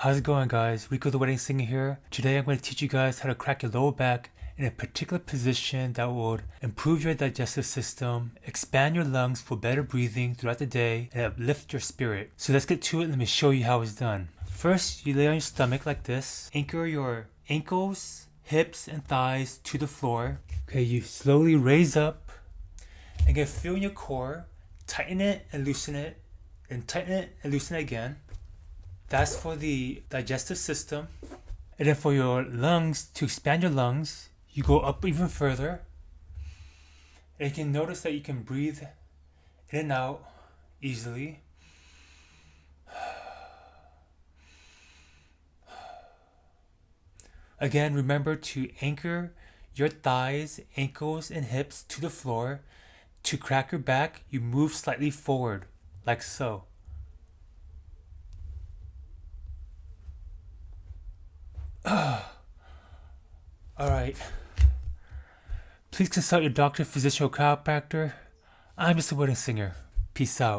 How's it going, guys? Rico the Wedding Singer here. Today I'm going to teach you guys how to crack your lower back in a particular position that would improve your digestive system, expand your lungs for better breathing throughout the day, and uplift your spirit. So let's get to it. Let me show you how it's done. First, you lay on your stomach like this. Anchor your ankles, hips, and thighs to the floor. Okay, you slowly raise up and get feel in your core. Tighten it and loosen it, and tighten it and loosen it again. That's for the digestive system. And then for your lungs, to expand your lungs, you go up even further. And you can notice that you can breathe in and out easily. Again, remember to anchor your thighs, ankles, and hips to the floor. To crack your back, you move slightly forward, like so. Alright. Please consult your doctor, physician, or chiropractor. I'm just a wedding singer. Peace out.